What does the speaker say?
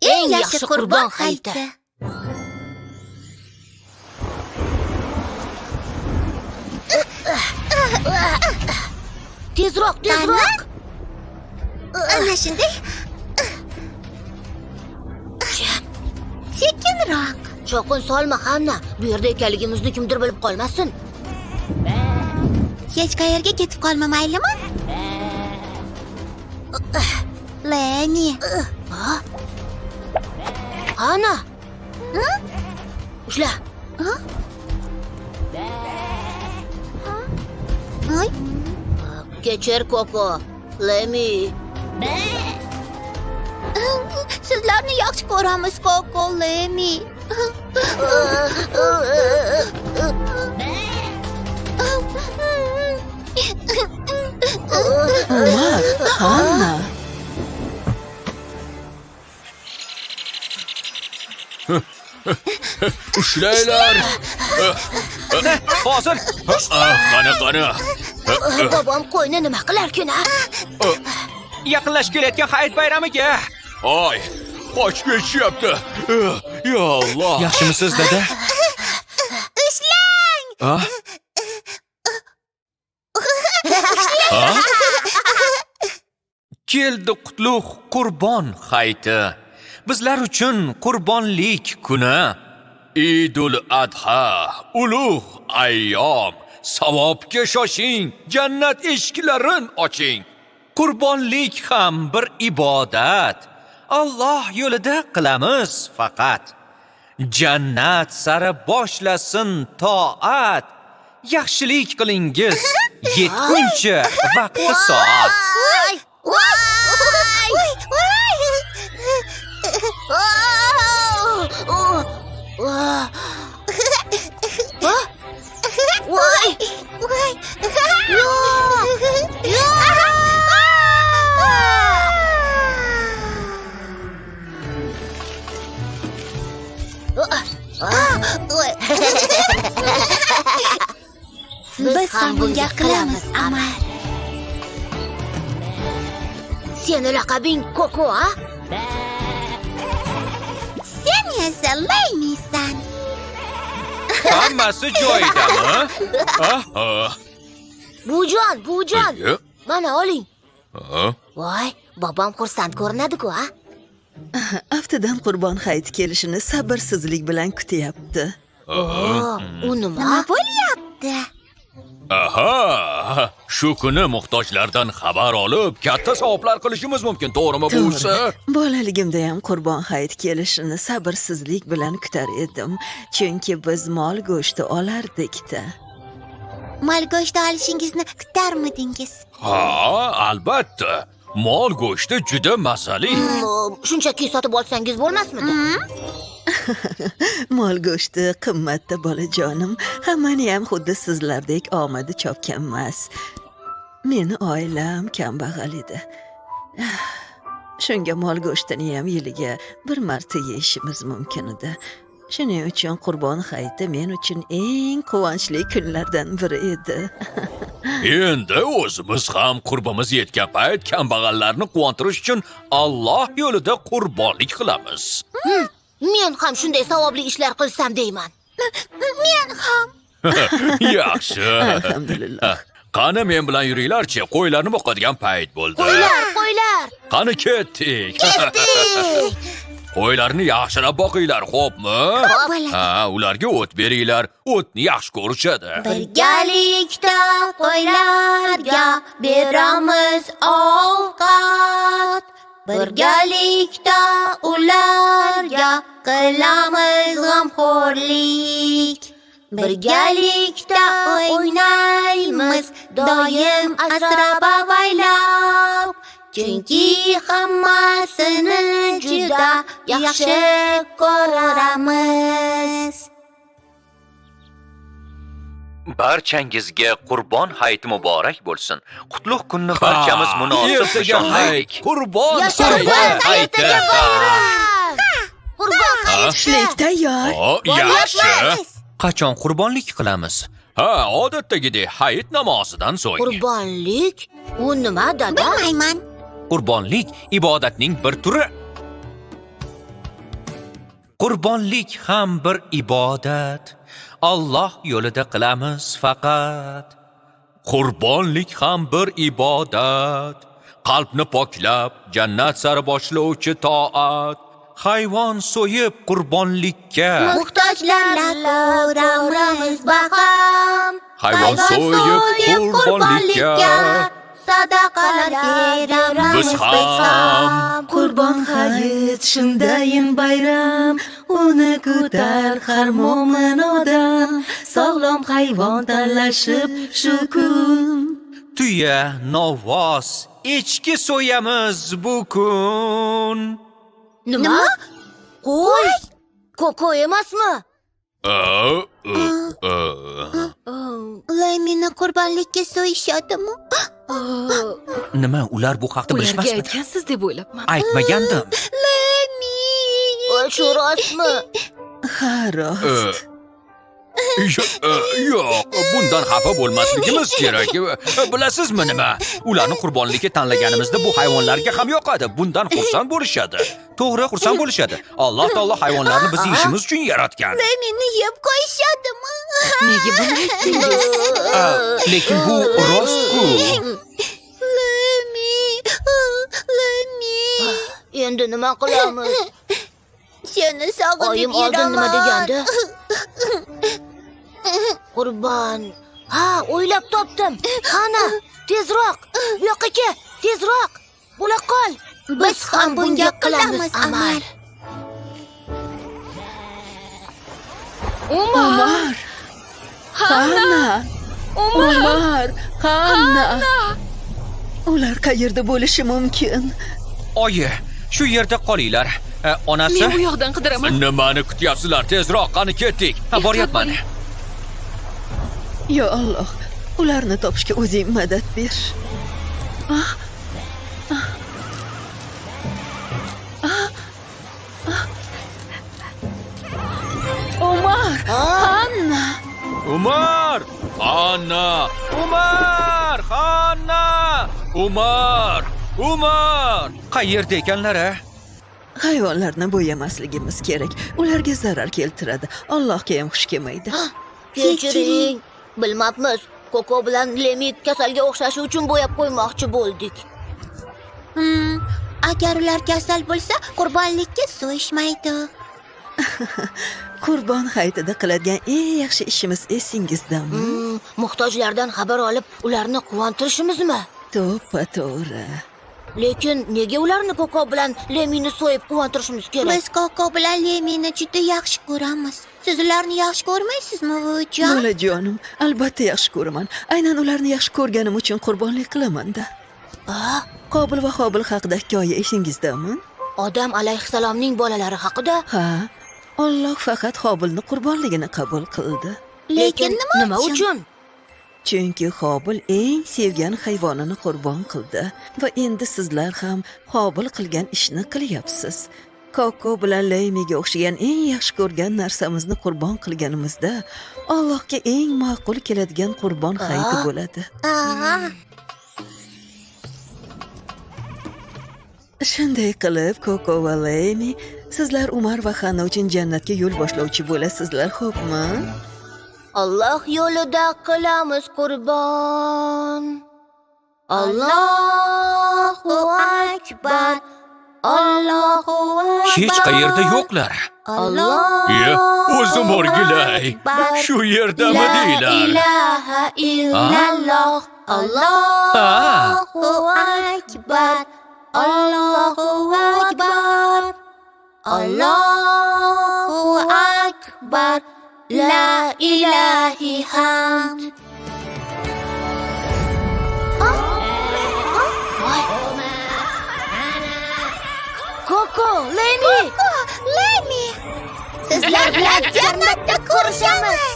eng yaxshi qurbon hayiti. Tezroq. Ana shunday. Sekinroq. Cho'qin solma, Hanna. Bu yerda ekanligimizni kimdir bilib qolmasin. Hech qayerga ketib qolma, maylimi? Leni. Hanna. Ushla. Ay. Kechir, Koko. Lemi. Sizlarni yaxshi ko'ramiz, Koko, Lemi. Hanna. Ushlanglar. Hozir. Qani. Bobom qo'yni nima qilarkin, ha? Yaqinlashib kelayotgan hayit bayramiga. Oy, qochib ketishyapti. Ya Alloh. Yaxshimisiz, dada? Ushlang! Keldi qutlug' qurbon hayiti. Bizlar uchun qurbonlik kuni. Idul Adha, ulug' ayyom. Savobga shoshing, jannat eshiklarini oching. Qurbonlik ham bir ibodat. Alloh yo'lida qilamiz faqat. Jannat sari boshlasin toat. Yaxshilik qilingiz yetguncha vaqti soat. Biz ham bunga qilamiz amal. Seni laqabing Koko, ha? Sen esa Lemisan. Hammasi joyidami? Bujon. Iya. Mana oling. Ha? Voy, bobom xursand ko'rinadi-ku, ha? Aftidan qurbon hayiti kelishini sabrsizlik bilan kutyapti. U nima bo'lyapti? Aha, shu kuni muhtojlardan xabar olib, katta savoblar qilishimiz mumkin, to'g'rimi bo'lsa? Bolaligimda ham qurbon hayiti kelishini sabrsizlik bilan kutar edim, chunki biz mol go'shti olardik-da. Mol go'shti olishingizni kutarmidingiz? Ha, albatta. Mol go'shti juda mazali. Shunchaki sotib olsangiz bo'lmasmidi? Mol go'shti qimmatda bolajonim, hammani ham xuddi sizlardek omadi chopgan emas. Meni oilam kambag'al edi. Shunga mol go'shtini ham yiliga bir marta yeyishimiz mumkin edi. Shuning uchun qurbon hayiti men uchun eng quvonchli kunlardan biri edi. Endi o'zimiz ham qurbimiz yetgan payt kambag'allarni quvontirish uchun Alloh yo'lida qurbonlik qilamiz. Men ham shunday savobli ishlar qilsam deyman. Men ham. Yaxshi. Alhamdulillah. Qani men bilan yuringlar-chi, qo'ylarni boqadigan payt bo'ldi. Qo'ylar. Qani ketdik. Qo'ylarni yaxshilab boqinglar, xo'pmi? Ha, ularga o't beringlar. O'tni yaxshi ko'rishadi. Birgalikda qo'ylarga beramiz ovqat. Birgalikda ularga qilamiz g'amxo'rlik. Birgalikda o'ynaymiz doim asrab-avaylab. Chunki hammasini juda yaxshi ko'ramiz. Barchangizga qurbon hayiti muborak bo'lsin. Qutlug' kunni barchamiz munosib nishonlaylik. Qurbon hayiti. Qurbon Tushlik tayyor. Yaxshi. Qachon qurbonlik qilamiz? Ha, odatdagidek hayit namozidan so'ng. Qurbonlik? U nima, dada? Bilmayman. Qurbonlik ibodatning bir turi. Qurbonlik ham bir ibodat. Alloh yo'lida qilamiz faqat. Qurbonlik ham bir ibodat. Qalbni poklab, jannat sari boshlovchi toat. Hayvon so'yib qurbonlikka. Muhtojlarga ko'ramiz baham. Hayvon so'yib qurbonlikka. Sadaqalar beramiz Biz ham. Qurbon hayit shundayin bayram, uni ko'tar har mo'min odam, sog'lom hayvon tanlashib shu kun. Tuya, novvos, echki so'yamiz bu kun. Nima? Qo'y? Koko emasmi? Ular meni qurbonlikka so'yishadimi? Nima, ular bu haqda Ularga bilishmasmi? aytgansiz deb o'ylabman. Aytmagandim. Shu rostmi? Ha, rost. Yo'q, bundan xafa bo'lmasligimiz kerak. Bilasizmi nima? Ularni qurbonlikka tanlaganimizda bu hayvonlarga ham yoqadi. Bundan xursand bo'lishadi. To'g'ri, xursand bo'lishadi. Alloh taolo hayvonlarni biz yeyishimiz uchun yaratgan. Meni yeb qo'yishadimi? Nega buni aytdingiz? Lekin bu rostku. Endi nima qilamiz? Seni sog'inib Oyim oldin nima degandi? degandi? Qurbon. Ha, o'ylab topdim. Qani, tezroq. Bu yoqqa kel, tezroq. Bo'la qol. Biz ham bunga qilamiz amal. Umar! Hanna! Umar! Hanna! Ular qayerda bo'lishi mumkin? Oyi, shu yerda qolinglar. Onasi? Men bu yoqdan qidiraman. Nimani kutyapsizlar? Tezroq, qani ketdik. Ha, boryapman. Yo Alloh, ularni topishga o'zing madad ber. Umar! Hanna! Umar! Hanna! Umar! Hanna! Umar! Umar! Qayerda ekanlar, a? Hayvonlarni bo'yamasligimiz kerak. Ularga zarar keltiradi. Allohga ham xush kelmaydi. Kechiring. Bilmabmiz. Koko bilan Lemi kasalga o'xshashi uchun bo'yab qo'ymoqchi bo'ldik. Agar ular kasal bo'lsa, qurbonlikka so'yishmaydi. Qurbon hayitida qiladigan eng yaxshi ishimiz esingizdami? Muhtojlardan xabar olib, ularni quvontirishimizmi? To'ppa-to'g'ri. Lekin nega ularni Koko bilan Lemini so'yib quvontirishimiz kerak? Biz Koko bilan Lemini juda yaxshi ko'ramiz. Siz ularni yaxshi ko'rmaysizmi, buvijon? Bolajonim, albatta yaxshi ko'raman. Aynan ularni yaxshi ko'rganim uchun qurbonlik qilaman-da. Qobil va Qobil haqida hikoya esingizdami? Odam alayhissalomning bolalari haqida? Ha, Alloh faqat Qobilni qurbonligini qabul qildi. Lekin nima uchun? Chunki Qobil eng sevgan hayvonini qurbon qildi va endi sizlar ham Qobil qilgan ishni qilyapsiz. Koko bilan Leymiga o'xshagan eng yaxshi ko'rgan narsamizni qurbon qilganimizda Allohga eng ma'qul keladigan qurbon hayiti bo'ladi. Shunday qilib, Koko va Leymi, sizlar Umar va Hanna uchun jannatga yo'l boshlovchi bo'lasizlar, xo'pmi? Alloh yo'lida qilamiz qurbon. Allohu akbar. Allohu akbar. Hech qayerda yo'qlar. O'zim o'rgilay. Shu yerdami deylar? La ilaha illalloh. Allohu akbar. Allohu akbar. Allohu akbar. La ilahi hamd. Koko, Lemi. Sizlar bilan jannatda ko'rishamiz.